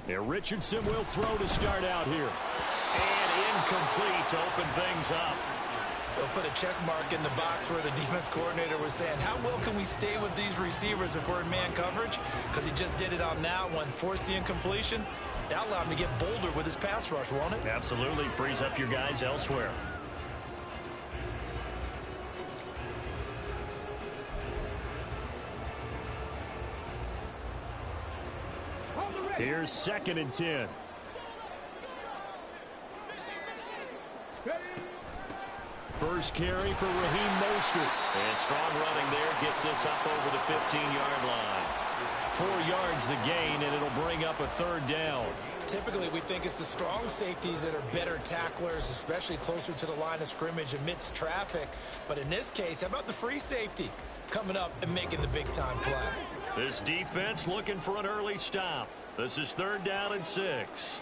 Here, Richardson will throw to start out here. And incomplete to open things up. They'll put a check mark in the box where the defense coordinator was saying, how well can we stay with these receivers if we're in man coverage? Because he just did it on that one, forced the incompletion. That allowed him to get bolder with his pass rush, won't it? Absolutely. Frees up your guys elsewhere. Here's 2nd and 10. First carry for Raheem Mostert. And strong running there gets this up over the 15-yard line. 4 yards the gain, and it'll bring up a 3rd down. Typically, we think it's the strong safeties that are better tacklers, especially closer to the line of scrimmage amidst traffic. But in this case, how about the free safety coming up and making the big-time play? This defense looking for an early stop. This is 3rd down and 6.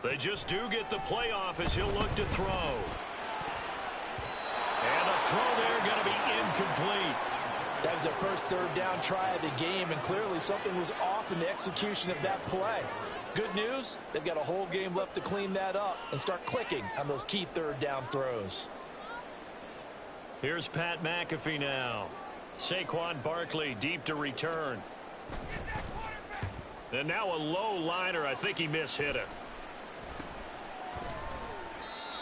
They just do get the play off as he'll look to throw. And the throw there going to be incomplete. That was their first 3rd down try of the game, and clearly something was off in the execution of that play. Good news, they've got a whole game left to clean that up and start clicking on those key 3rd down throws. Here's Pat McAfee now. Saquon Barkley deep to return. And now a low liner. I think he mishit it.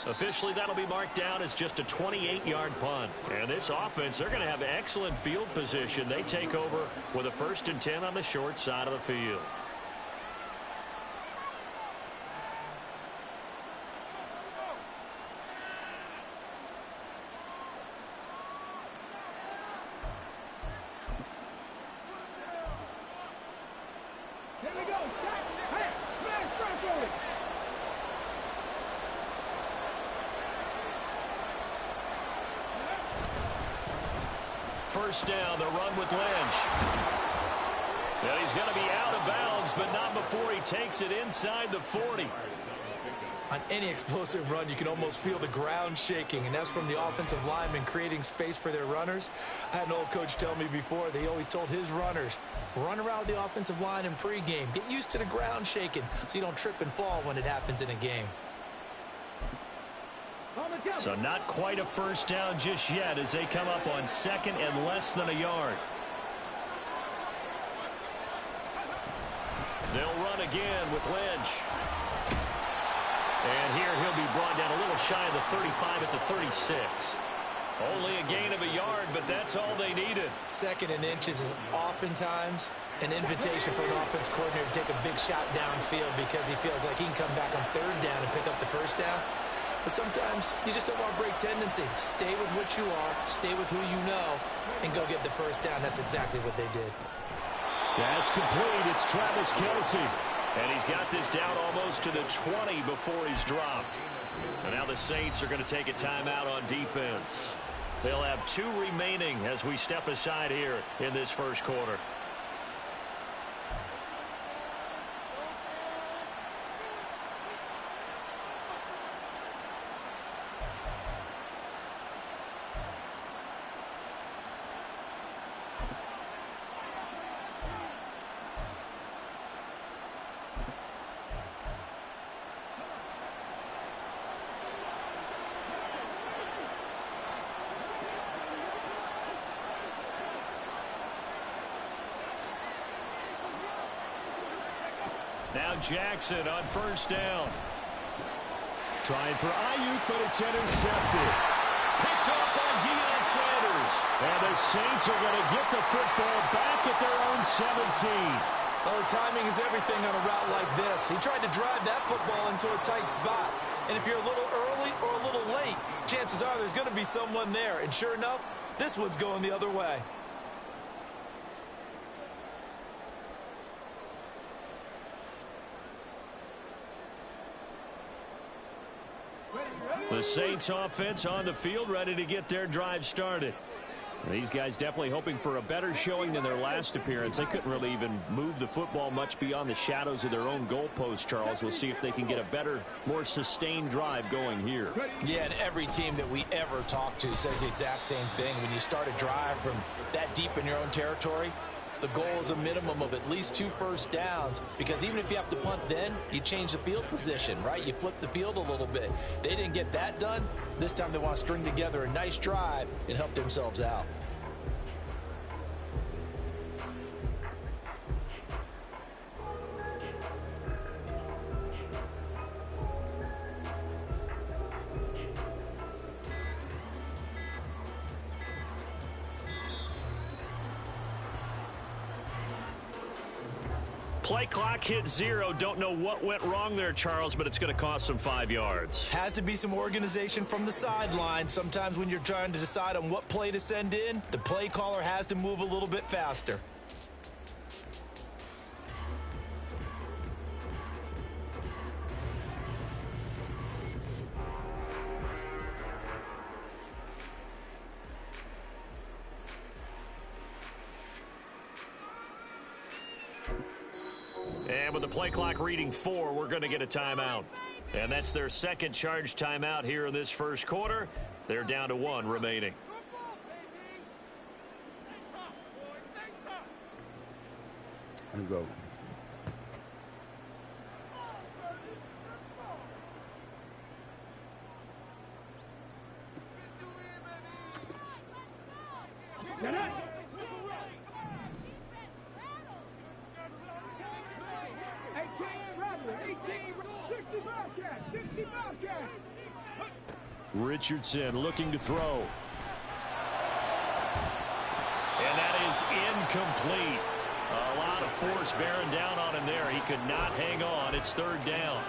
Officially, that'll be marked down as just a 28-yard punt. And this offense, they're going to have excellent field position. They take over with a 1st and 10 on the short side of the field. First down, the run with Lynch. And he's going to be out of bounds, but not before he takes it inside the 40. On any explosive run, you can almost feel the ground shaking, and that's from the offensive linemen creating space for their runners. I had an old coach tell me before, they always told his runners, run around the offensive line in pregame. Get used to the ground shaking so you don't trip and fall when it happens in a game. So not quite a first down just yet as they come up on 2nd and less than a yard. They'll run again with Lynch. And here he'll be brought down a little shy of the 35 at the 36. Only a gain of a yard, but that's all they needed. 2nd and inches is oftentimes an invitation for an offense coordinator to take a big shot downfield because he feels like he can come back on 3rd down and pick up the 1st down. But sometimes you just don't want to break tendency. Stay with what you are, stay with who you know, and go get the 1st down. That's exactly what they did. That's complete. It's Travis Kelce. And he's got this down almost to the 20 before he's dropped. And now the Saints are going to take a timeout on defense. They'll have 2 remaining as we step aside here in this first quarter. Now Jackson on first down. Trying for Ayuk, but it's intercepted. Picked up by Deion Sanders. And the Saints are going to get the football back at their own 17. Well, the timing is everything on a route like this. He tried to drive that football into a tight spot. And if you're a little early or a little late, chances are there's going to be someone there. And sure enough, this one's going the other way. The Saints offense on the field ready to get their drive started. These guys definitely hoping for a better showing than their last appearance. They couldn't really even move the football much beyond the shadows of their own goalpost, Charles. We'll see if they can get a better, more sustained drive going here. Yeah, and every team that we ever talk to says the exact same thing. When you start a drive from that deep in your own territory, the goal is a minimum of at least 2 first downs, because even if you have to punt then, you change the field position, right? You flip the field a little bit. They didn't get that done. This time they want to string together a nice drive and help themselves out. Play clock hit 0. Don't know what went wrong there, Charles, but it's going to cost them 5 yards. Has to be some organization from the sideline. Sometimes when you're trying to decide on what play to send in, the play caller has to move a little bit faster. And with the play clock reading 4, we're going to get a timeout. And that's their second charge timeout here in this first quarter. They're down to 1 remaining. And go. Richardson looking to throw. And that is incomplete. A lot of force bearing down on him there. He could not hang on. It's 3rd down.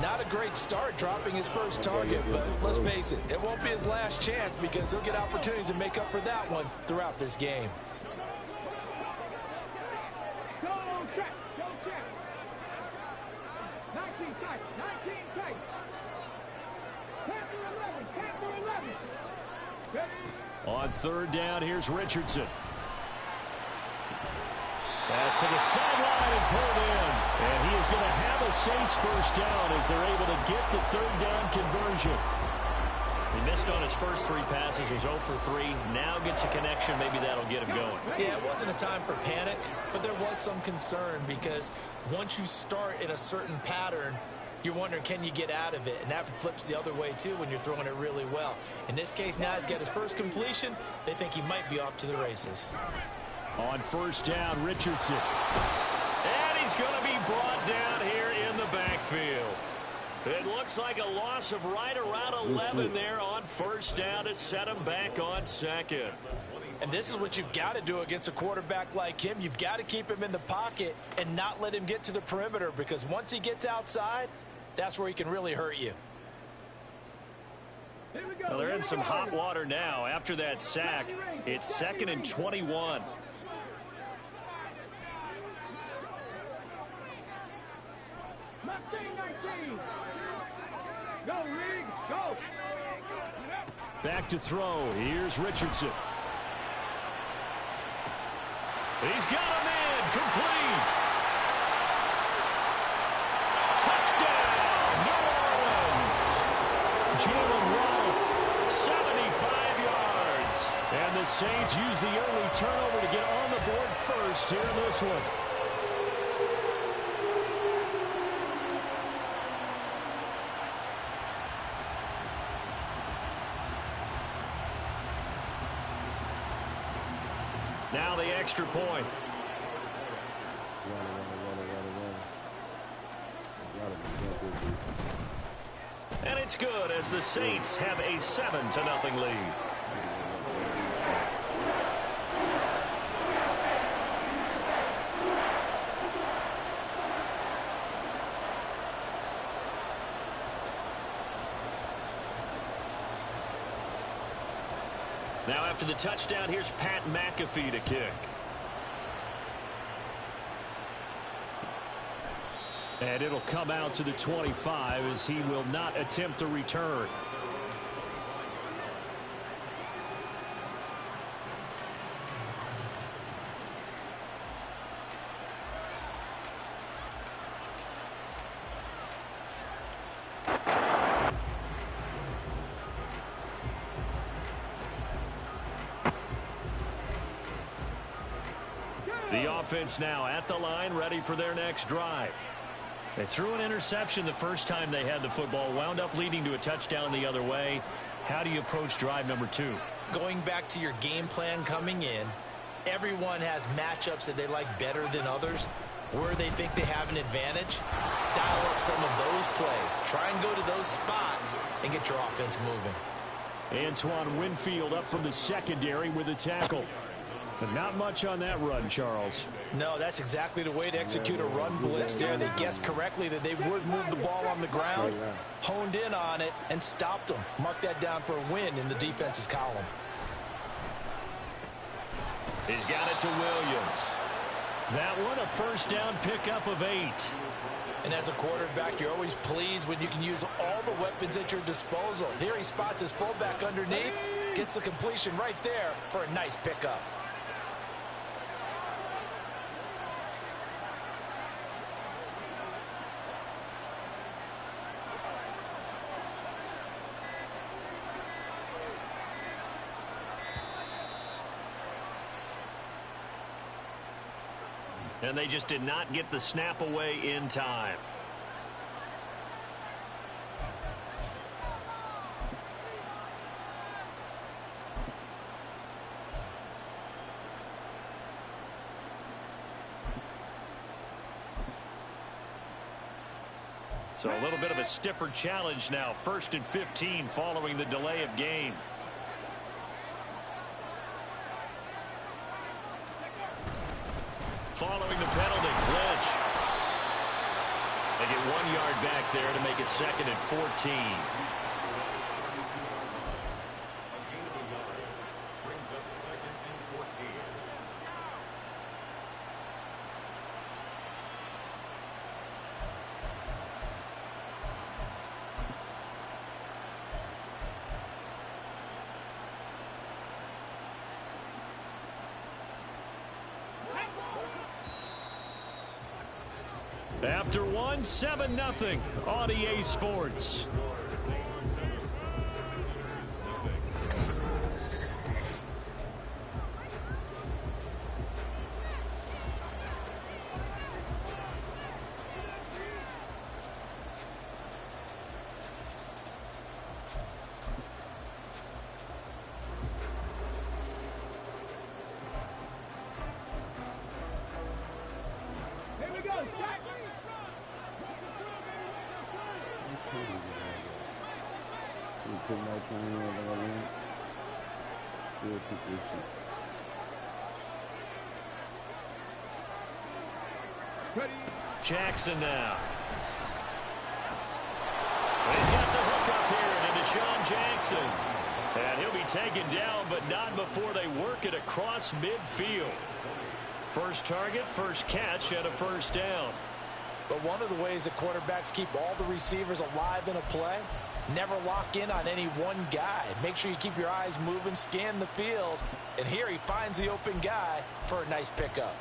Not a great start dropping his first target, but let's face it, it won't be his last chance, because he'll get opportunities to make up for that one throughout this game. On 3rd down, here's Richardson. Pass to the sideline and pulled in. And he is going to have a Saints first down as they're able to get the 3rd down conversion. He missed on his first 3 passes, was 0 for 3. Now gets a connection. Maybe that'll get him going. Yeah, it wasn't a time for panic, but there was some concern, because once you start in a certain pattern, you're wondering, can you get out of it? And that flips the other way, too, when you're throwing it really well. In this case, now he's got his first completion. They think he might be off to the races. On 1st down, Richardson. And he's going to be brought down here in the backfield. It looks like a loss of right around 11 there on 1st down to set him back on 2nd. And this is what you've got to do against a quarterback like him. You've got to keep him in the pocket and not let him get to the perimeter, because once he gets outside, that's where he can really hurt you. Well, they're in some hot water now. After that sack, it's 2nd and 21. Back to throw. Here's Richardson. He's got him in. Complete. Touchdown, New Orleans. Jalen Waddle, 75 yards. And the Saints use the early turnover to get on the board first here in this one. Now the extra point. And it's good as the Saints have a 7-0 lead. Now after the touchdown, here's Pat McAfee to kick. And it'll come out to the 25 as he will not attempt a return. The offense now at the line, ready for their next drive. They threw an interception the first time they had the football, wound up leading to a touchdown the other way. How do you approach drive number 2? Going back to your game plan coming in, everyone has matchups that they like better than others. Where they think they have an advantage, dial up some of those plays. Try and go to those spots and get your offense moving. Antoine Winfield up from the secondary with a tackle. But not much on that run, Charles. No, that's exactly the way to execute a run blitz there. They guessed correctly that they would move the ball on the ground, honed in on it, and stopped them. Mark that down for a win in the defense's column. He's got it to Williams. That one, a first down pickup of 8. And as a quarterback, you're always pleased when you can use all the weapons at your disposal. Here he spots his fullback underneath, gets the completion right there for a nice pickup. And they just did not get the snap away in time. So a little bit of a stiffer challenge now. 1st and 15 following the delay of game. Following the penalty, Lynch. They get 1 yard back there to make it 2nd and 14. Brings up 2nd and 14. After one, 7-0 on EA Sports. Jackson now. He's got the hook up here to Deshaun Jackson. And he'll be taken down, but not before they work it across midfield. First target, first catch, and a first down. But one of the ways that quarterbacks keep all the receivers alive in a play, never lock in on any one guy. Make sure you keep your eyes moving, scan the field. And here he finds the open guy for a nice pickup.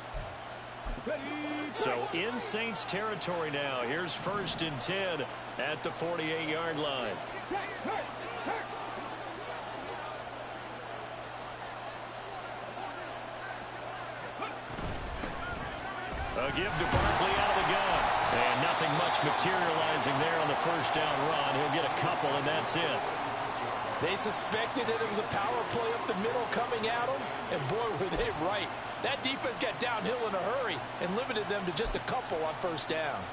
So in Saints territory now. Here's 1st and 10 at the 48-yard line. A give to Barkley out of the gun. And nothing much materializing there on the first down run. He'll get a couple, and that's it. They suspected that it was a power play up the middle coming at them, and boy, were they right. That defense got downhill in a hurry and limited them to just a couple on first down.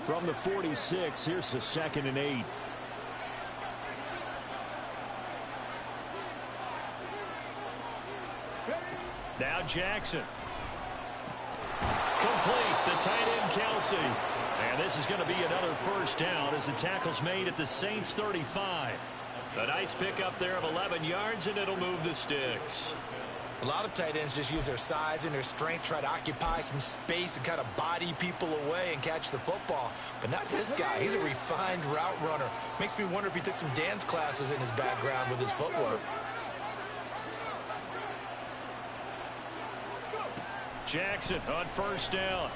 From the 46, here's the 2nd and 8. Now Jackson. Complete, the tight end Kelsey. And this is going to be another first down as the tackle's made at the Saints 35. A nice pickup there of 11 yards, and it'll move the sticks. A lot of tight ends just use their size and their strength, try to occupy some space and kind of body people away and catch the football. But not this guy. He's a refined route runner. Makes me wonder if he took some dance classes in his background with his footwork. Jackson on first down.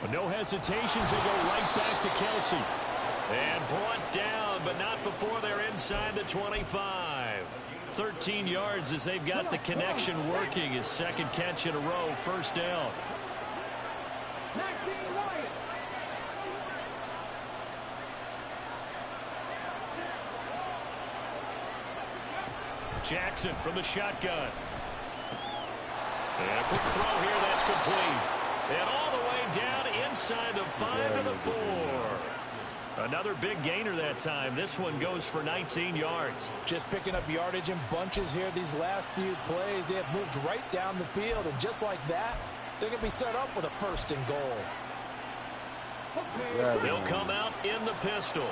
With no hesitations, they go right back to Kelsey. And brought down, but not before they're inside the 25. 13 yards as they've got the connection working. His second catch in a row, first down. Jackson from the shotgun. And a quick throw here that's complete. And all the way down inside the 5 to the 4. Another big gainer that time. This one goes for 19 yards. Just picking up yardage in bunches here these last few plays. They have moved right down the field, and just like that, they're going to be set up with a first and goal. They'll come out in the pistol.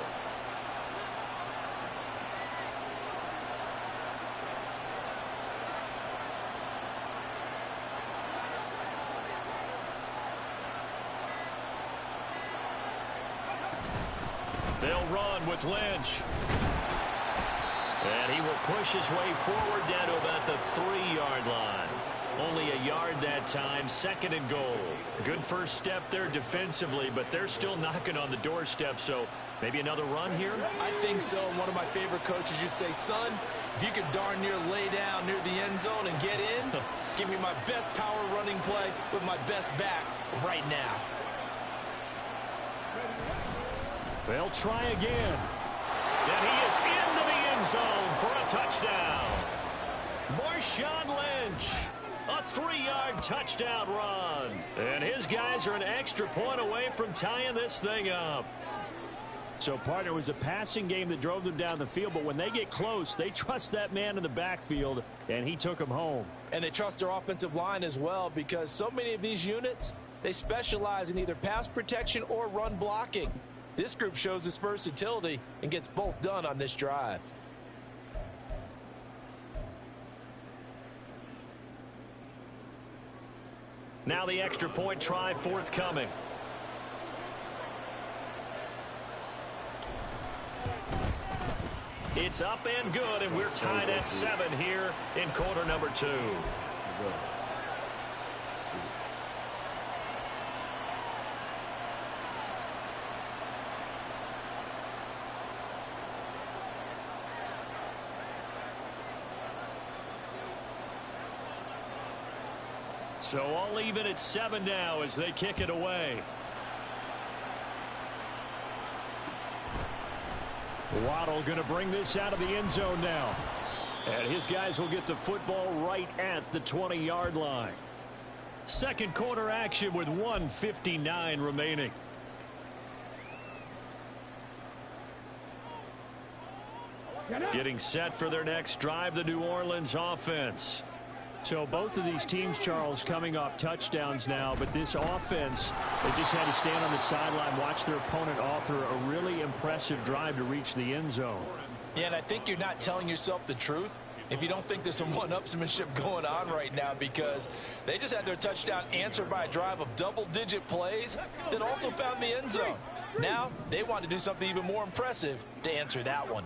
They'll run with Lynch. And he will push his way forward down to about the 3-yard line. Only a yard that time, second and goal. Good first step there defensively, but they're still knocking on the doorstep, so maybe another run here? I think so. One of my favorite coaches used to say, son, if you could darn near lay down near the end zone and get in, give me my best power running play with my best back right now. They'll try again. And he is into the end zone for a touchdown. Marshawn Lynch, a 3-yard touchdown run. And his guys are an extra point away from tying this thing up. So, partner, it was a passing game that drove them down the field, but when they get close, they trust that man in the backfield, and he took them home. And they trust their offensive line as well, because so many of these units, they specialize in either pass protection or run blocking. This group shows its versatility and gets both done on this drive. Now the extra point try forthcoming. It's up and good, and we're tied at 7 here in quarter number 2. So all even at 7 now as they kick it away. Waddle going to bring this out of the end zone now. And his guys will get the football right at the 20-yard line. Second quarter action with 1:59 remaining. Getting set for their next drive, the New Orleans offense. So both of these teams, Charles, coming off touchdowns now, but this offense, they just had to stand on the sideline, watch their opponent author a really impressive drive to reach the end zone. Yeah, and I think you're not telling yourself the truth if you don't think there's some one-upsmanship going on right now, because they just had their touchdown answered by a drive of double-digit plays that also found the end zone. Now they want to do something even more impressive to answer that one.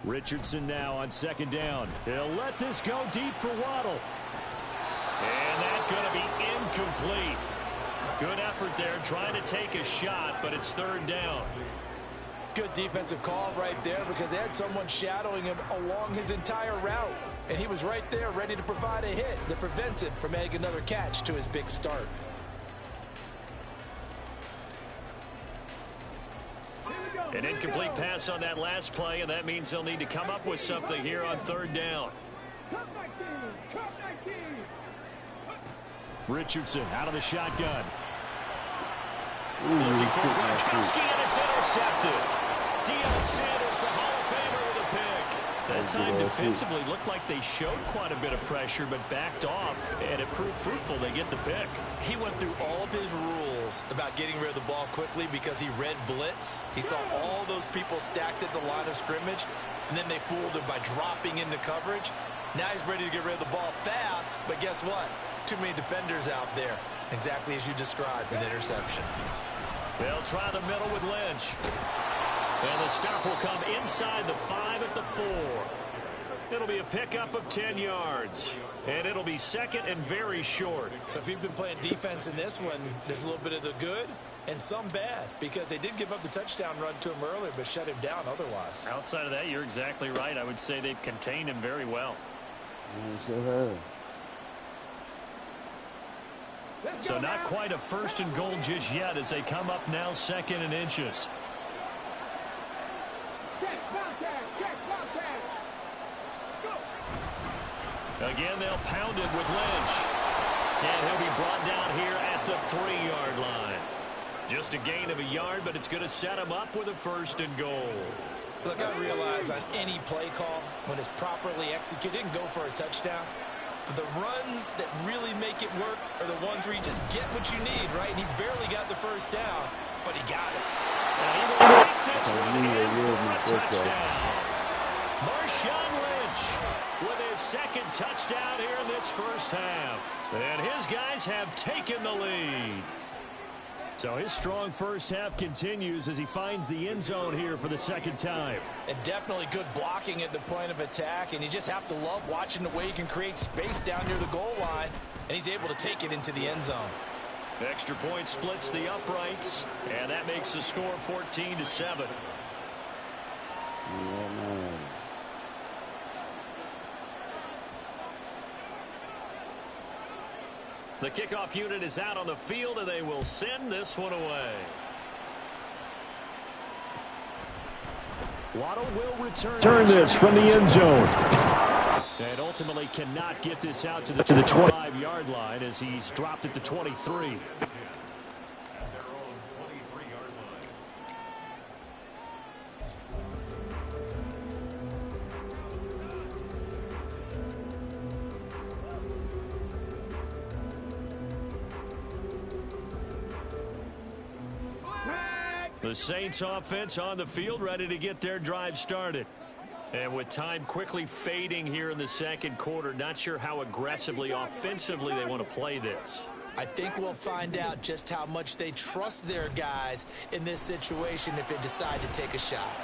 Richardson now on second down. He'll let this go deep for Waddle. And that's going to be incomplete. Good effort there trying to take a shot, but it's third down. Good defensive call right there, because they had someone shadowing him along his entire route. And he was right there ready to provide a hit that prevents him from adding another catch to his big start. An incomplete pass on that last play, and that means they'll need to come up with something here on third down. Richardson out of the shotgun. Looking for Gronkowski, and it's intercepted. Deion Sanders, the Hall of Famer, with a pick. That time defensively looked like they showed quite a bit of pressure, but backed off, and it proved fruitful. They get the pick. He went through all of his rules about getting rid of the ball quickly because he read blitz. He saw all those people stacked at the line of scrimmage, and then they fooled him by dropping into coverage. Now he's ready to get rid of the ball fast, but guess what? Too many defenders out there. Exactly as you described, an interception. They'll try the middle with Lynch. And the stop will come inside the 5 at the 4. It'll be a pickup of 10 yards. And it'll be second and very short. So if you've been playing defense in this one, there's a little bit of the good and some bad, because they did give up the touchdown run to him earlier, but shut him down otherwise. Outside of that, you're exactly right. I would say they've contained him very well. So not quite a first and goal just yet as they come up now second and inches. Again, they'll pound it with Lynch. And he'll be brought down here at the 3-yard line. Just a gain of a yard, but it's going to set him up with a first and goal. Look, I realize on any play call, when it's properly executed, it can go for a touchdown. But the runs that really make it work are the ones where you just get what you need, right? And he barely got the first down, but he got it. And he will take this one in for a touchdown. Marshawn Lynch with his second touchdown here in this first half. And his guys have taken the lead. So his strong first half continues as he finds the end zone here for the second time. And definitely good blocking at the point of attack, and you just have to love watching the way he can create space down near the goal line, and he's able to take it into the end zone. Extra point splits the uprights, and that makes the score 14-7. Yeah, man. The kickoff unit is out on the field, and they will send this one away. Waddle will return this from the end zone. And ultimately cannot get this out to the 25-yard line as he's dropped at the 23. The Saints offense on the field, ready to get their drive started. And with time quickly fading here in the second quarter, not sure how aggressively, offensively they want to play this. I think we'll find out just how much they trust their guys in this situation if they decide to take a shot.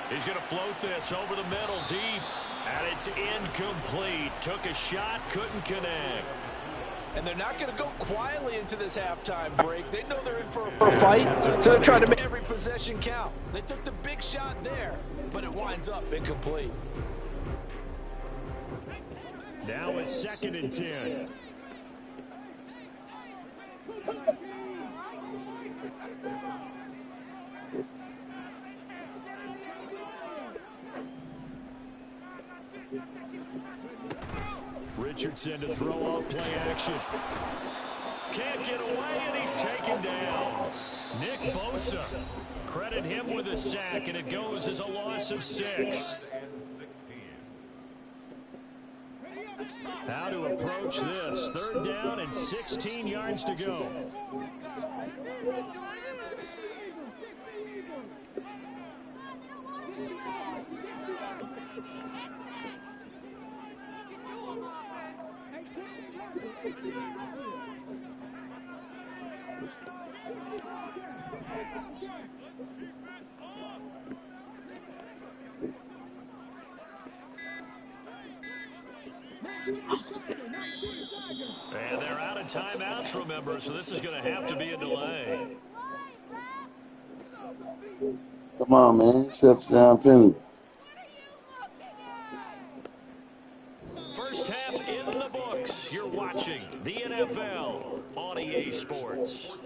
He's going to float this over the middle deep. And it's incomplete. Took a shot, couldn't connect. And they're not going to go quietly into this halftime break. They know they're in for a fight, so they're trying to make every possession count. They took the big shot there, but it winds up incomplete. Now a second and 10. Richardson to throw off play action. Can't get away, and he's taken down. Nick Bosa. Credit him with a sack, and it goes as a loss of 6. How to approach this. 3rd down and 16 yards to go. And they're out of timeouts, remember, so this is going to have to be a delay. Come on, man. Step down penalty. First half in the books. You're watching the NFL on EA Sports.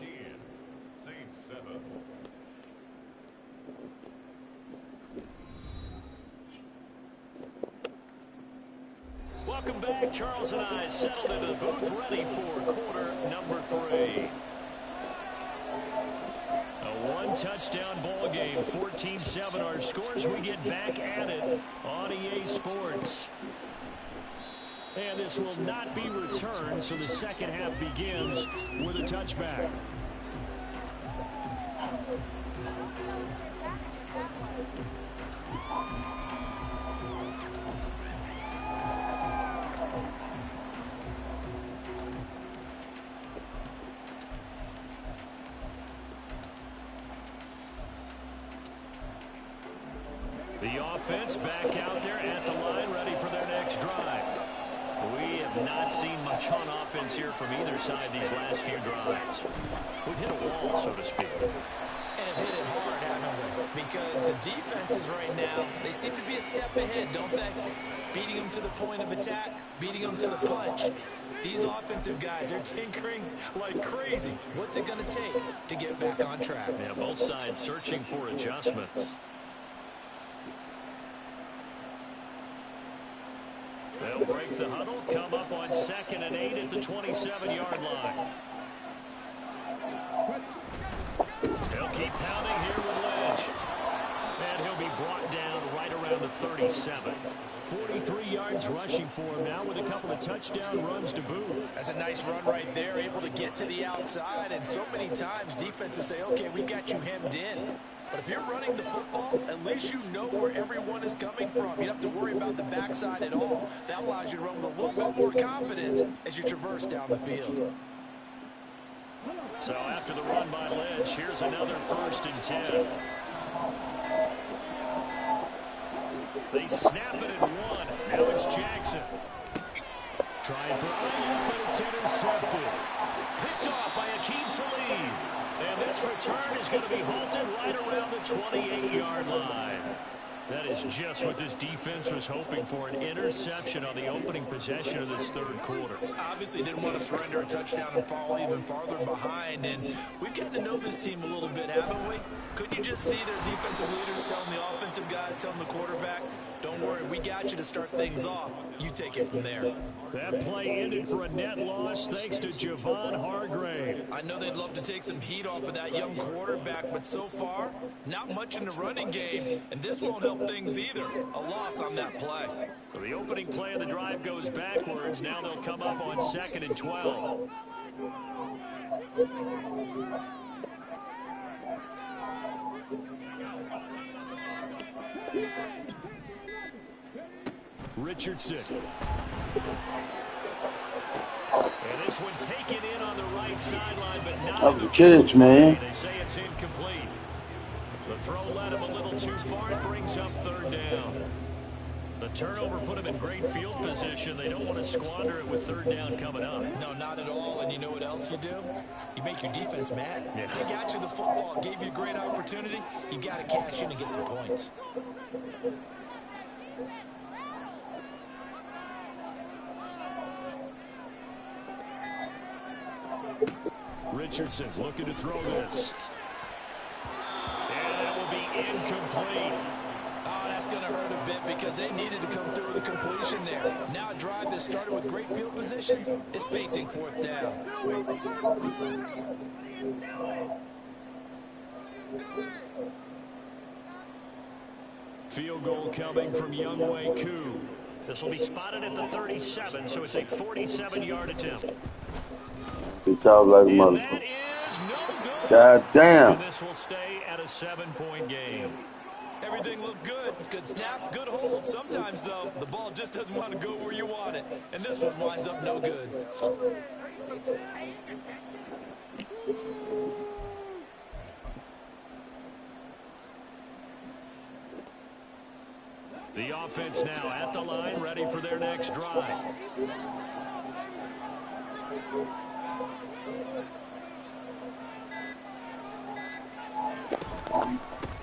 Welcome back. Charles and I settled into the booth, ready for quarter number 3. A one-touchdown ball game, 14-7 our scores. We get back at it on EA Sports. And this will not be returned, so the second half begins with a touchback. The offense back out there at the line, ready for their next drive. We have not seen much on offense here from either side these last few drives. We've hit a wall, so to speak. And have hit it hard, haven't we? Because the defenses right now, they seem to be a step ahead, don't they? Beating them to the point of attack, beating them to the punch. These offensive guys, they're tinkering like crazy. What's it going to take to get back on track? Yeah, both sides searching for adjustments. They'll break the huddle, come up on 2nd and 8 at the 27-yard line. He'll keep pounding here with Lynch. And he'll be brought down right around the 37. 43 yards rushing for him now with a couple of touchdown runs to boot. That's a nice run right there, able to get to the outside. And so many times defenses say, okay, we got you hemmed in. But if you're running the football, at least you know where everyone is coming from. You don't have to worry about the backside at all. That allows you to run with a little bit more confidence as you traverse down the field. So after the run by Lynch, here's another 1st and 10. They snap it at 1. Now it's Jackson. Trying for Ayuk, but it's intercepted. Picked off by Akeem Talib. And this return is going to be halted right around the 28-yard line. That is just what this defense was hoping for, an interception on the opening possession of this 3rd quarter. Obviously didn't want to surrender a touchdown and fall even farther behind. And we've gotten to know this team a little bit, haven't we? Couldn't you just see their defensive leaders telling the offensive guys, telling the quarterback, don't worry, we got you to start things off. You take it from there. That play ended for a net loss thanks to Javon Hargrave. I know they'd love to take some heat off of that young quarterback, but so far, not much in the running game, and this won't help things either. A loss on that play. So the opening play of the drive goes backwards. Now they'll come up on 2nd and 12. Richardson. And this one taken in on the right sideline, but not That was the catch, man. They say it's incomplete. The throw led him a little too far. It brings up 3rd down. The turnover put him in great field position. They don't want to squander it with 3rd down coming up. No, not at all. And you know what else you do? You make your defense mad. Yeah. They got you the football, gave you a great opportunity. You got to cash in and get some points. Richardson's looking to throw this. And that will be incomplete. Oh, that's going to hurt a bit because they needed to come through with a completion there. Now a drive that started with great field position is facing 4th down. Field goal coming from Younghoe Koo. This will be spotted at the 37, so it's a 47-yard attempt. Good job, like a And motherfucker. that is no good. God damn. And this will stay at a 7-point game. Everything looked good. Good snap, good hold. Sometimes, though, the ball just doesn't want to go where you want it. And this one winds up no good. The offense now at the line, ready for their next drive.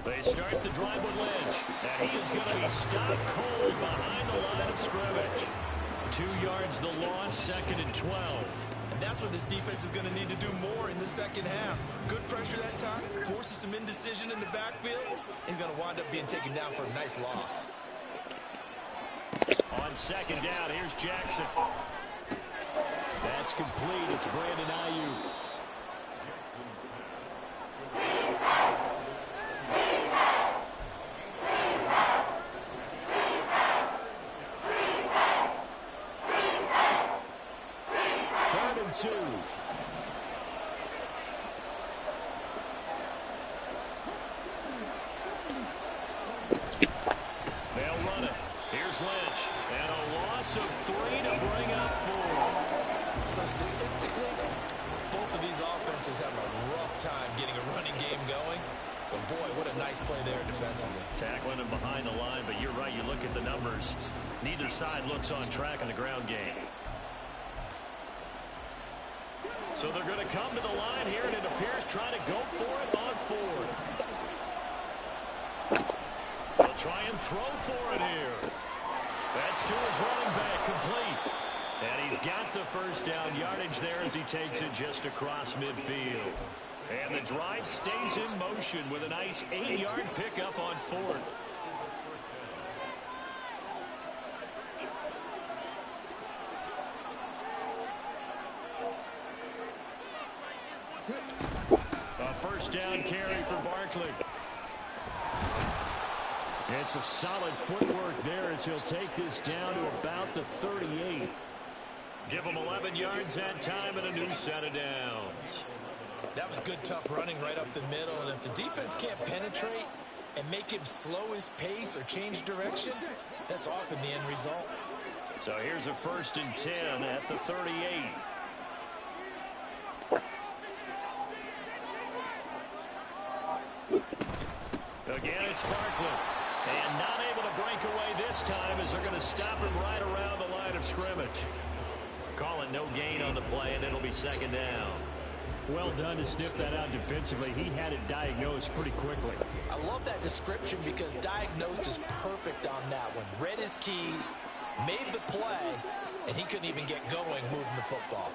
They start the drive with Lynch, and he is going to be stopped cold behind the line of scrimmage. 2 yards the loss, 2nd and 12. And that's what this defense is going to need to do more in the 2nd half. Good pressure that time, forces some indecision in the backfield. He's going to wind up being taken down for a nice loss. On 2nd down, here's Jackson. That's complete. It's Brandon Ayuk. Third and 2. They'll run it. Here's Lynch. And a loss of 3 to bring up 4. So statistically, both of these offenses have a rough time getting a running game going. But boy, what a nice play there defensively. Tackling him behind the line, but you're right. You look at the numbers. Neither side looks on track in the ground game. So they're going to come to the line here, and it appears trying to go for it on fourth. They'll try and throw for it here. That's to his running back, complete. And he's got the first down yardage there as he takes it just across midfield. And the drive stays in motion with a nice 8-yard pickup on fourth. A first down carry for Barkley. It's a solid footwork there as he'll take this down to about the 38. Give him 11 yards that time and a new set of downs. That was good, tough running right up the middle. And if the defense can't penetrate and make him slow his pace or change direction, that's often the end result. So here's a 1st and 10 at the 38. Again, it's Barkley. And not able to break away this time as they're going to stop him right around the line of scrimmage. Call it no gain on the play, and it'll be 2nd down. Well done to sniff that out defensively. He had it diagnosed pretty quickly. I love that description because diagnosed is perfect on that one. Read his keys, made the play, and he couldn't even get going moving the football.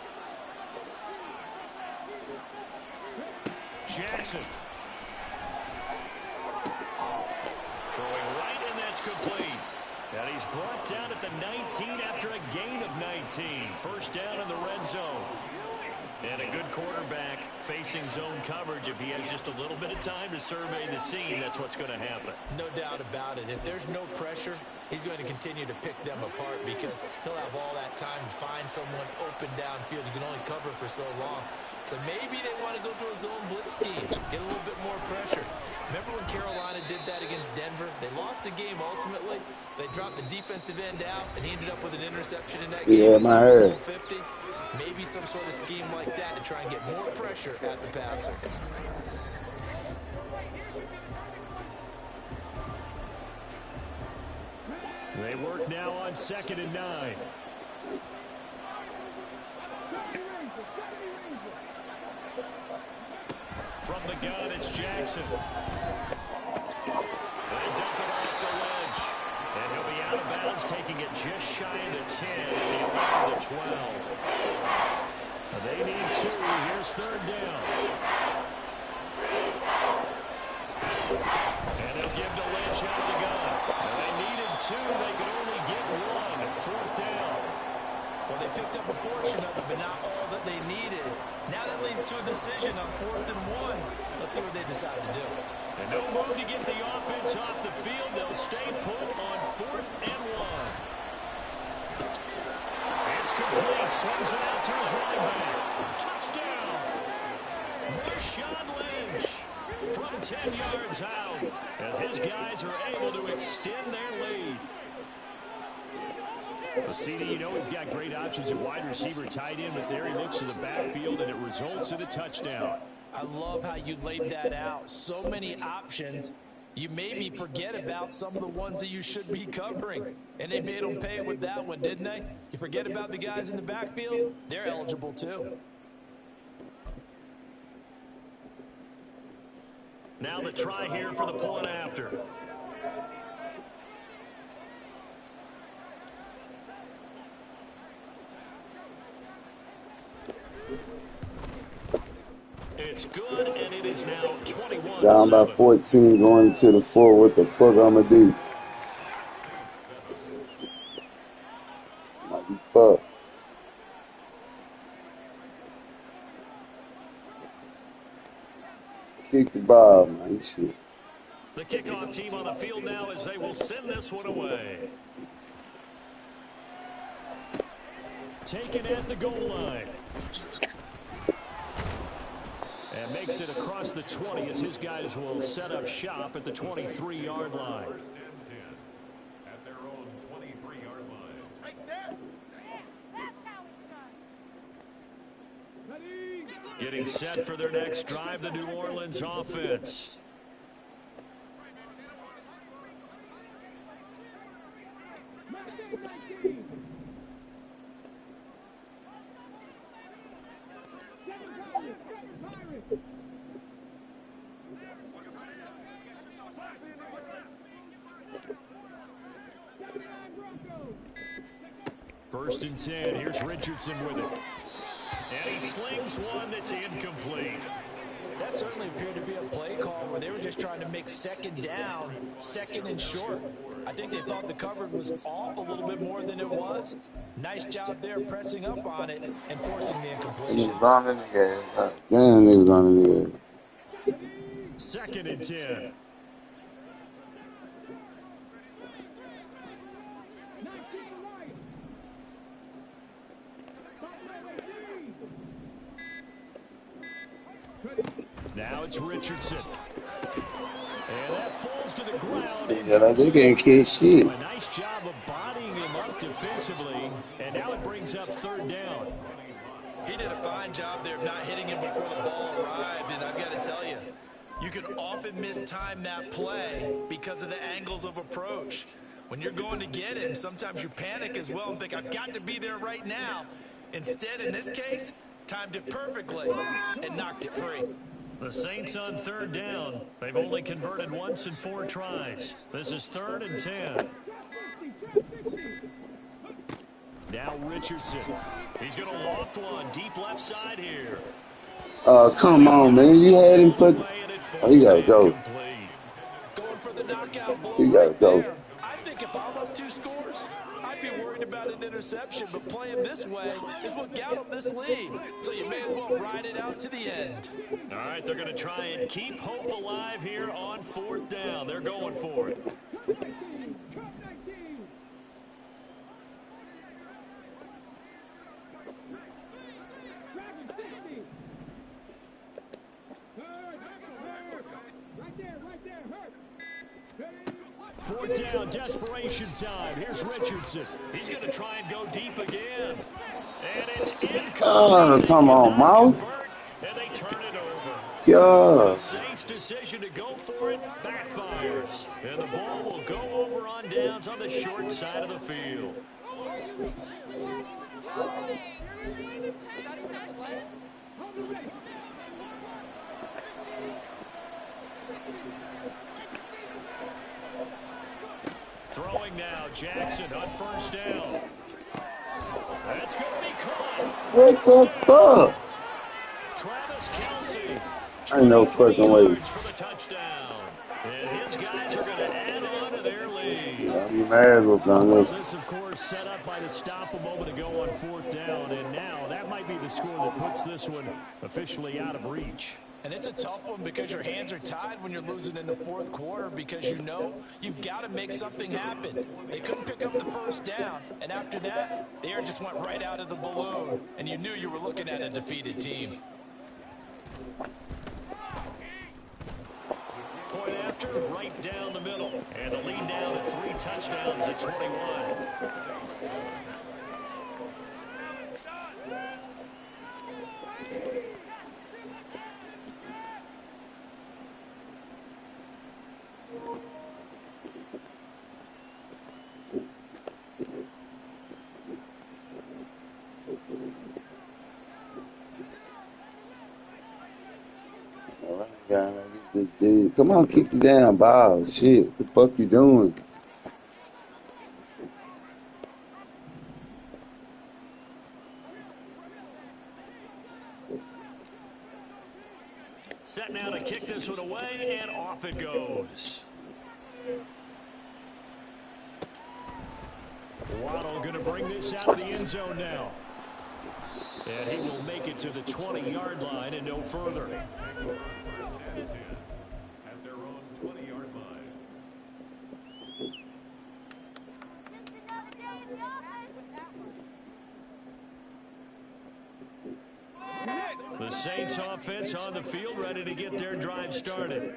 Jackson. Throwing right, and that's complete. And he's brought down at the 19 after a gain of 19. First down in the red zone. And a good quarterback facing zone coverage. If he has just a little bit of time to survey the scene, that's what's going to happen. No doubt about it. If there's no pressure, he's going to continue to pick them apart because he'll have all that time to find someone open downfield. You can only cover for so long. So maybe they want to go to a zone blitz scheme, get a little bit more pressure. Remember when Carolina did that against Denver? They lost the game ultimately. They dropped the defensive end out, and he ended up with an interception in that game. Yeah, my head. 50. Maybe some sort of scheme like that to try and get more pressure at the passer. They work now on 2nd and 9. From the gun, it's Jackson. They dump it off the ledge. And he'll be out of bounds, taking it just shy of the 10 and the 11 to 12. They need 2. Here's 3rd down. And they'll give to Lynch out of the gun. And they needed 2. They could only get 1. 4th down. Well, they picked up a portion of it, but not all that they needed. Now that leads to a decision on 4th and 1. Let's see what they decide to do. And no move to get the offense off the field. They'll stay put on 4th and 1. It's complete. Swings it out to his running back. Touchdown. Marshawn Lynch from 10 yards out as his guys are able to extend their lead. Well, CD, you know he's got great options at wide receiver, tight end, but there he looks to the backfield, and it results in a touchdown. I love how you laid that out. So many options. You maybe forget about some of the ones that you should be covering. And they made them pay with that one, didn't they? You forget about the guys in the backfield, they're eligible too. Now the try here for the point after. It's good, and it is now 21. Down by 14, going to the 4. What the fuck I'ma do? Might be fucked. Kick the ball, man. Shit. The kickoff team on the field now as they will send this one away. Taken at the goal line. And makes it across the 20 as his guys will set up shop at the 23-yard line. At their own 23-yard line. Getting set for their next drive, the New Orleans offense. First and 10. Here's Richardson with it. And he slings one that's incomplete. That certainly appeared to be a play call where they were just trying to make second down, second and short. I think they thought the coverage was off a little bit more than it was. Nice job there pressing up on it and forcing the incompletion. He was on the nigga. Damn, he was on the nigga. Second and 10. Now it's Richardson. And that falls to the ground. Yeah, like they can't catch shit. A nice job of bodying him up defensively. And now it brings up third down. He did a fine job there of not hitting him before the ball arrived. And I've got to tell you, you can often mistime that play because of the angles of approach. When you're going to get him, sometimes you panic as well and think, I've got to be there right now. Instead, in this case, timed it perfectly and knocked it free. The Saints on third down. They've only converted once in 4 tries. This is 3rd and 10. Now Richardson. He's going to loft one deep left side here. Come on, man. You had him put. Oh, he gotta go. Going for the knockout blow. He gotta go. I think if I'm up 2 scores, I'd be worried about an interception, but playing this way is what got him this lead. So you may as well ride it out to the end. All right, they're going to try and keep hope alive here on 4th down. They're going for it. Fourth down, desperation time. Here's Richardson. He's going to try and go deep again. And it's incomplete. Oh, come on, Mouth. And they turn it over. Yeah. The Saints' decision to go for it backfires. And the ball will go over on downs on the short side of the field. Throwing now, Jackson on first down. That's going to be caught. What the fuck? Travis Kelce. Ain't no fucking way. For the touchdown. And his guys are going to add on to their lead. I'll be mad with on this. This, of course, set up by the stop a moment ago on 4th down. And now that might be the score that puts this one officially out of reach. And it's a tough one because your hands are tied when you're losing in the 4th quarter because you know you've got to make something happen. They couldn't pick up the first down, and after that, the air just went right out of the balloon, and you knew you were looking at a defeated team. Point after, right down the middle. And the lead down to 3 touchdowns at 21. Dude, come on, kick the damn ball. Shit, what the fuck you doing? Set now to kick this one away, and off it goes. Waddle going to bring this out of the end zone now. And he will make it to the 20-yard line and no further. At their own 20-yard line. The Saints offense on the field, ready to get their drive started.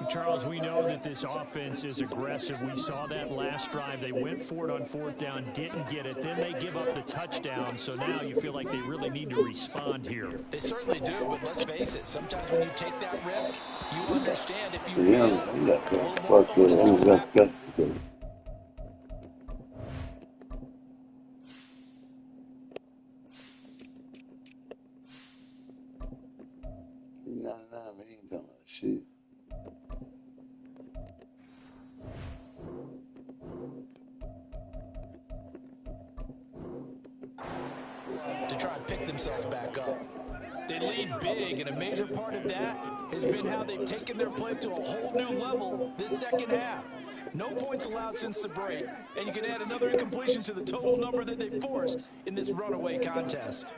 Charles, we know that this offense is aggressive. We saw that last drive. They went for it on 4th down, didn't get it. Then they give up the touchdown. So now you feel like they really need to respond here. They certainly do, but let's face it. Sometimes when you take that risk, you understand if you Yeah, fuck it. I got guts to do. mean, he ain't talking about shit. To try and pick themselves back up. They lead big, and a major part of that has been how they've taken their play to a whole new level this second half. No points allowed since the break, and you can add another incompletion to the total number that they forced in this runaway contest.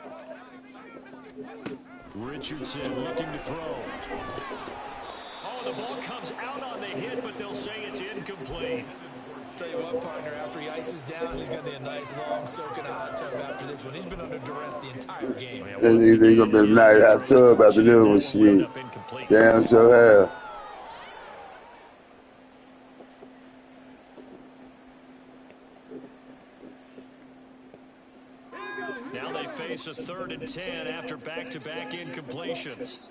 Richardson looking to throw. Oh, the ball comes out on the hit, but they'll say it's incomplete. Tell you what, partner, after he ices down, he's going to be a nice long soak in a hot tub after this one. He's been under duress the entire game. And he's going to be a nice hot tub after this one, shit. Damn sure have. Now they face a 3rd and 10 after back-to-back incompletions.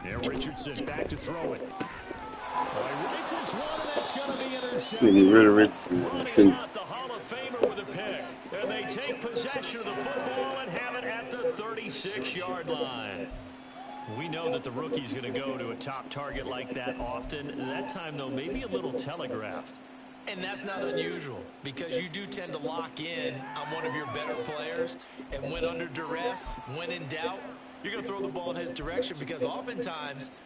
Yeah, Richardson back to throw it. Rifles one, and that's going to be intercepted. See, really Richardson, too. Out the Hall of Famer with a pick. And they take possession of the football and have it at the 36-yard line. We know that the rookie's going to go to a top target like that often. That time, though, maybe a little telegraphed. And that's not unusual because you do tend to lock in on one of your better players. And when under duress, when in doubt, you're going to throw the ball in his direction because oftentimes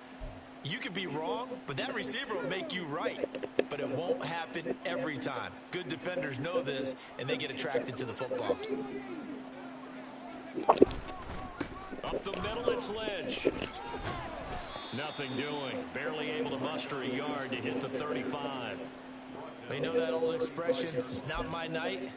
you could be wrong, but that receiver will make you right. But it won't happen every time. Good defenders know this, and they get attracted to the football. Up the middle, it's Lynch. Nothing doing. Barely able to muster a yard to hit the 35. You know that old expression, it's not my night?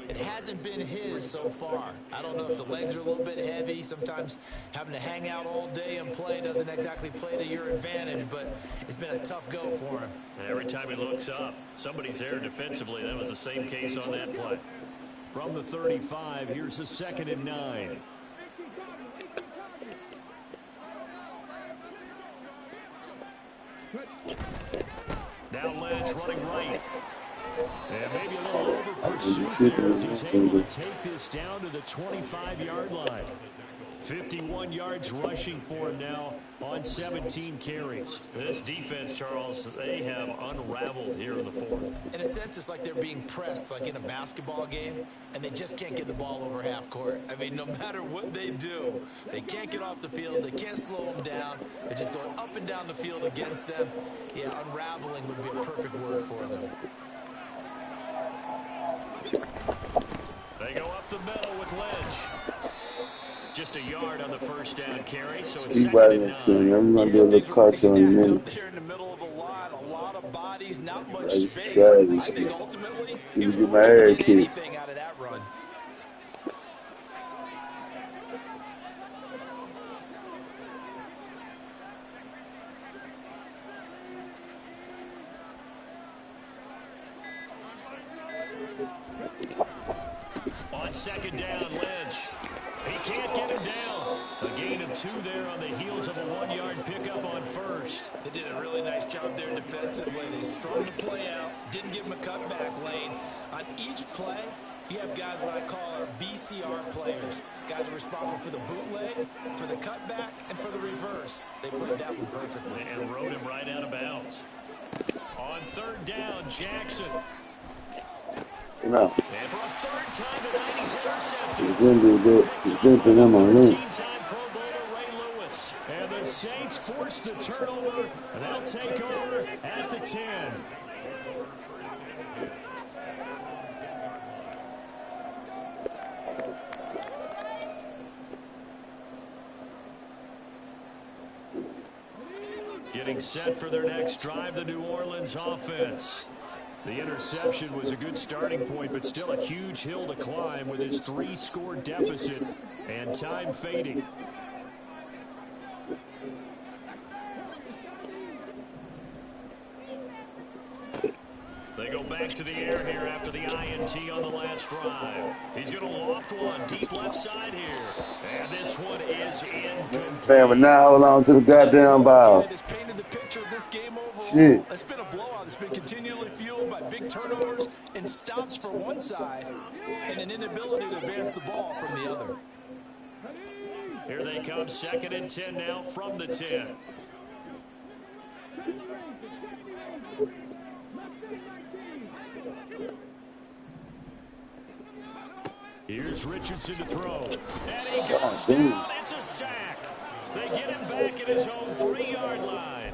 It hasn't been his so far. I don't know if the legs are a little bit heavy. Sometimes having to hang out all day and play doesn't exactly play to your advantage, but it's been a tough go for him. And every time he looks up, somebody's there defensively. That was the same case on that play. From the 35, here's the 2nd and 9. Now Lynch running right. And maybe a little over pursuit there as he's able to take this down to the 25-yard line. 51 yards rushing for him now on 17 carries. This defense, Charles, they have unraveled here in the 4th. In a sense, it's like they're being pressed like in a basketball game, and they just can't get the ball over half court. I mean, no matter what they do, they can't get off the field. They can't slow them down. They're just going up and down the field against them. Yeah, unraveling would be a perfect word for them. They go up the middle with Lynch. Just a yard on the first down carry, so it's 2nd and 9. I'm going to do a little cartoon in a minute. There in the middle of the line, a lot of bodies, not much That's space. strategy. I think ultimately, You he was get my ass getting kicked. anything out of that run. On 2nd down, Lynch. He can't get him down. A gain of 2 there on the heels of a 1-yard pickup on 1st. They did a really nice job there defensively. They strung the play out, didn't give him a cutback lane. On each play, you have guys what I call our BCR players. Guys are responsible for the bootleg, for the cutback, and for the reverse. They played that one perfectly. And rode him right out of bounds. On 3rd down, Jackson. No. And for a 3rd time tonight, he's intercepted. He's going to do good. He's going to put him on him. 13-time Pro Bowler Ray Lewis. And the Saints force the turnover, and they'll take over at the 10. Getting set for their next drive, the New Orleans offense. The interception was a good starting point, but still a huge hill to climb with his 3-score deficit and time fading. They go back to the air here after the INT on the last drive. He's going to loft one deep left side here. And this one is incomplete. Man, but now hold on to the goddamn ball. It's painted the picture of this game overall. Shit. It's been a blowout. It's been continually fueled by big turnovers and stops for one side and an inability to advance the ball from the other. Here they come, 2nd and 10 now from the 10. Here's Richardson to throw. And he goes down. It's a sack. They get him back at his own 3-yard line.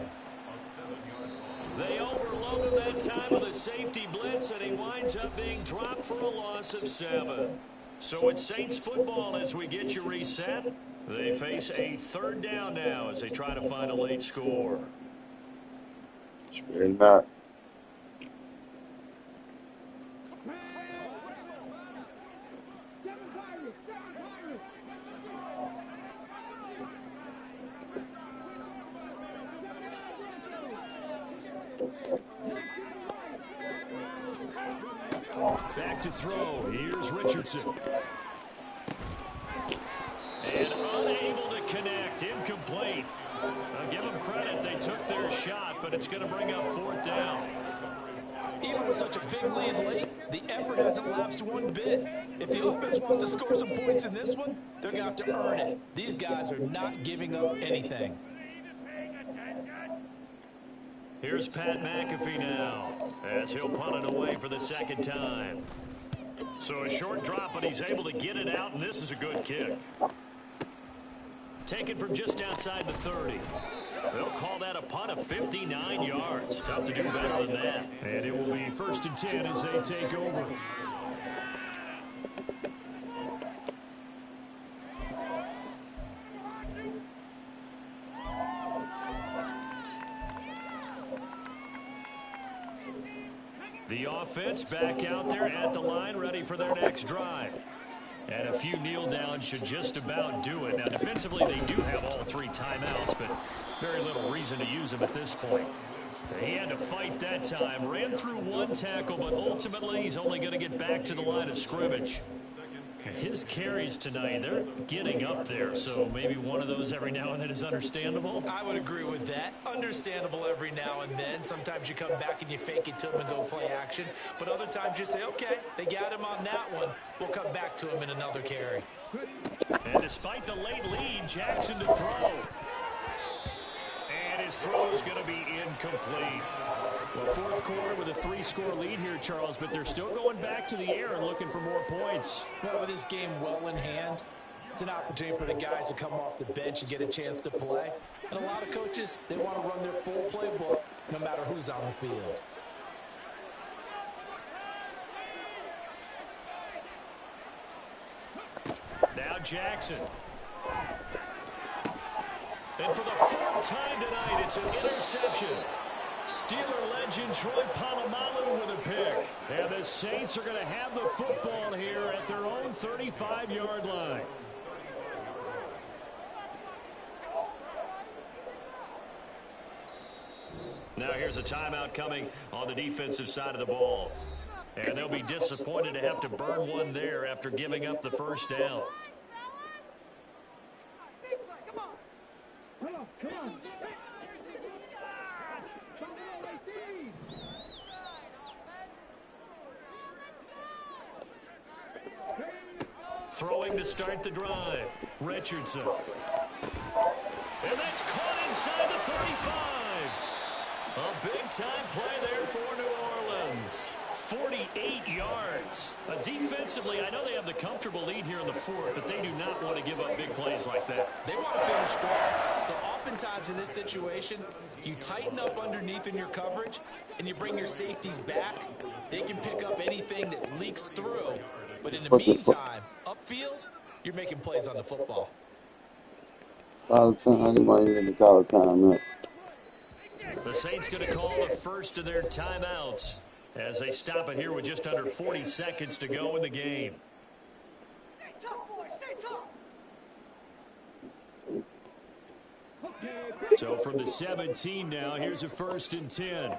They overload him that time with a safety blitz, and he winds up being dropped for a loss of 7. So it's Saints football as we get you reset. They face a 3rd down now as they try to find a late score. Straighten up. Back to throw. Here's Richardson. And unable to connect. Incomplete. I'll give them credit. They took their shot, but it's going to bring up 4th down. Even with such a big lead late, the effort hasn't lapsed one bit. If the offense wants to score some points in this one, they're going to have to earn it. These guys are not giving up anything. Here's Pat McAfee now, as he'll punt it away for the 2nd time. So a short drop, but he's able to get it out, and this is a good kick. Taken from just outside the 30. They'll call that a punt of 59 yards. Tough to do better than that. And it will be 1st and 10 as they take over. The offense back out there at the line, ready for their next drive. And a few kneel downs should just about do it. Now, defensively, they do have all 3 timeouts, but very little reason to use them at this point. He had to fight that time. Ran through 1 tackle, but ultimately he's only going to get back to the line of scrimmage. His carries tonight, they're getting up there, so maybe one of those every now and then is understandable. I would agree with that. Understandable every now and then. Sometimes you come back and you fake it to them and go play action. But other times you say, okay, they got him on that one. We'll come back to him in another carry. And despite the late lead, Jackson to throw. And his throw is going to be incomplete. Well, 4th quarter with a 3-score lead here, Charles, but they're still going back to the air and looking for more points. Well, with this game well in hand, it's an opportunity for the guys to come off the bench and get a chance to play. And a lot of coaches, they want to run their full playbook no matter who's on the field. Now Jackson. And for the 4th time tonight, it's an interception. Steeler legend Troy Polamalu with a pick. And the Saints are going to have the football here at their own 35-yard line. Now here's a timeout coming on the defensive side of the ball. And they'll be disappointed to have to burn one there after giving up the 1st down. Throwing to start the drive. Richardson. And that's caught inside the 35. A big-time play there for New Orleans. 48 yards. Defensively, I know they have the comfortable lead here in the 4th, but they do not want to give up big plays like that. They want to finish strong. So oftentimes in this situation, you tighten up underneath in your coverage, and you bring your safeties back. They can pick up anything that leaks through. But in the meantime, upfield, you're making plays on the football. All the time, you might need to call a timeout. The Saints going to call the first of their timeouts as they stop it here with just under 40 seconds to go in the game. Stay tough, boys. Stay tough. So from the 17 now, here's a 1st and 10.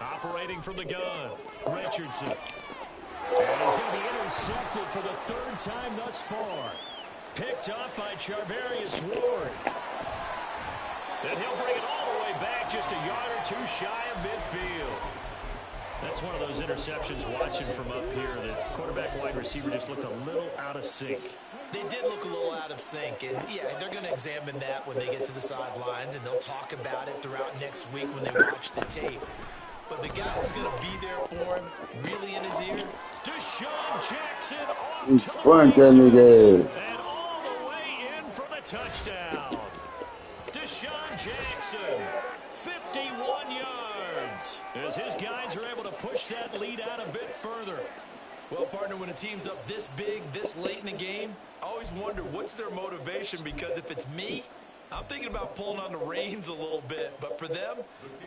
Operating from the gun, Richardson. And he's going to be intercepted for the 3rd time thus far. Picked up by Charvarius Ward. And he'll bring it all the way back just a yard or 2 shy of midfield. That's That's one of those interceptions watching from up here. The quarterback wide receiver just looked a little out of sync. They did look a little out of sync, and yeah, they're going to examine that when they get to the sidelines, and they'll talk about it throughout next week when they watch the tape. But the guy who's going to be there for him, really in his ear, Deshaun Jackson off He to sprung the that races, nigga. and all the way in for the touchdown. Deshaun Jackson, 51 yards, as his guys are able to push that lead out a bit further. well, partner, when a team's up this big, this late in the game, I always wonder what's their motivation, because if it's me, I'm thinking about pulling on the reins a little bit. But for them,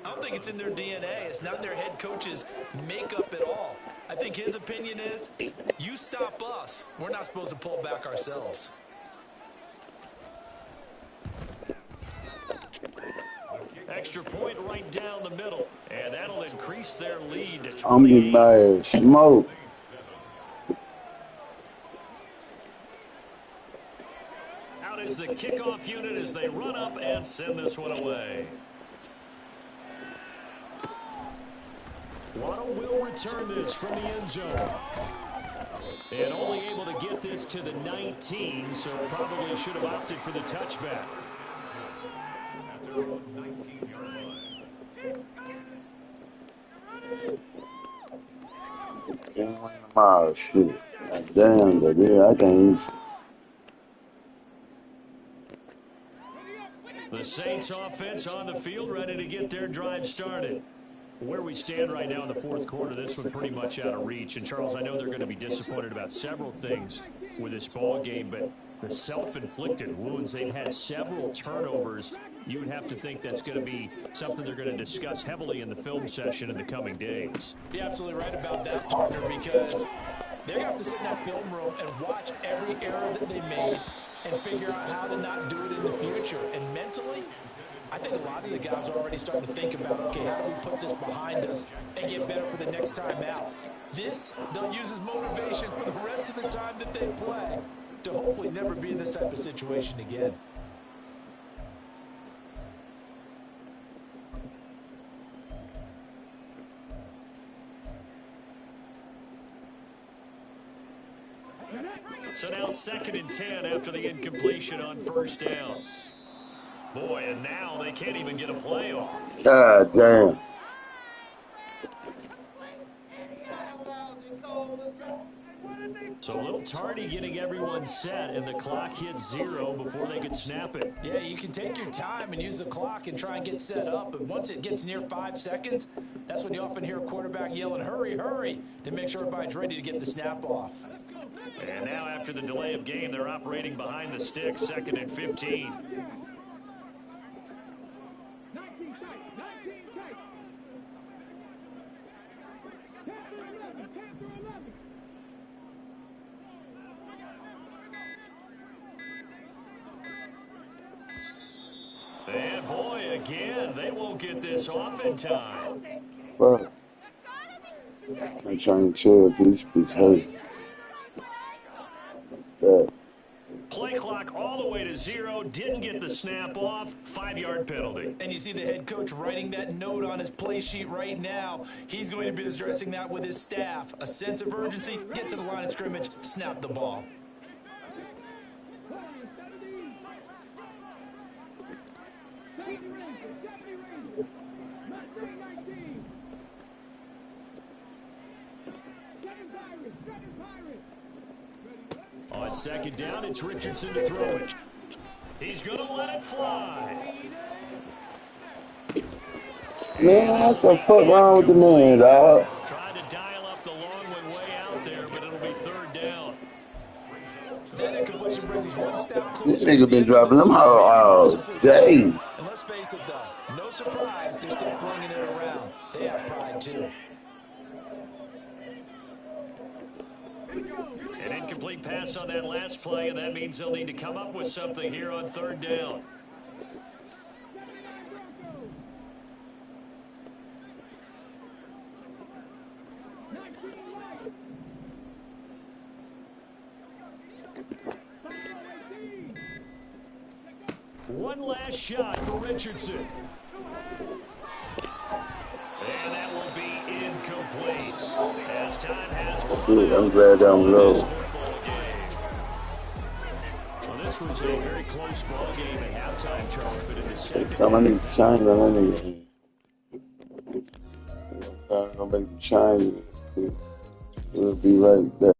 I don't think it's in their DNA. It's not their head coach's makeup at all. I think his opinion is, you stop us, we're not supposed to pull back ourselves. Extra point right down the middle, and that'll increase their lead to I'm getting 28. my ass smoked. Out is the kickoff unit as they run up and send this one away. Waddle will return this from the end zone. And only able to get this to the 19, so probably should have opted for the touchback. At their own 19-yard line. Can't win tomorrow, shit. God damn, but yeah, I can't. The Saints offense on the field, ready to get their drive started. Where we stand right now in the fourth quarter, this one pretty much out of reach. And, Charles, I know they're going to be disappointed about several things with this ball game, but the self-inflicted wounds, they've had several turnovers. You would have to think that's going to be something they're going to discuss heavily in the film session in the coming days. You're absolutely right about that, partner, because they're going to have to sit in that film room and watch every error that they made and figure out how to not do it in the future. And mentally, I think a lot of the guys are already starting to think about, okay, how do we put this behind us and get better for the next time out? This, they'll use as motivation for the rest of the time that they play to hopefully never be in this type of situation again. So now 2nd and 10 after the incompletion on first down. Boy, and now they can't even get a play off. God damn. So a little tardy getting everyone set, and the clock hits 0 before they could snap it. Yeah, you can take your time and use the clock and try and get set up, but once it gets near 5 seconds, that's when you often hear a quarterback yelling, hurry, hurry, to make sure everybody's ready to get the snap off. And now after the delay of game, they're operating behind the sticks, 2nd and 15. And boy, again, they won't get this off in time. Fuck. I'm trying to chill till this bitch hurt. Yeah. Play clock all the way to 0, didn't get the snap off, 5-yard penalty. And you see the head coach writing that note on his play sheet right now. He's going to be addressing that with his staff. A sense of urgency, get to the line of scrimmage, snap the ball. On 2nd down, it's Richardson to throw it. He's going to let it fly. Man, what the fuck wrong with the man, dog? Tried to dial up the long way out there, but it'll be 3rd down. That incompletion brings us one step This closer. nigga been dropping them all day. And let's face it, though, no surprise, they're still flinging it around. They have pride, too. An incomplete pass on that last play, and that means they'll need to come up with something here on 3rd down. One last shot for Richardson. And that will be incomplete. incomplete. As time has gone Dude, I'm on glad I'm in low. this football game. Well, this was a very close ball game at halftime, Charles, but in the second So I half, need to change on that nigga. I'm gonna make the change. We'll be right back.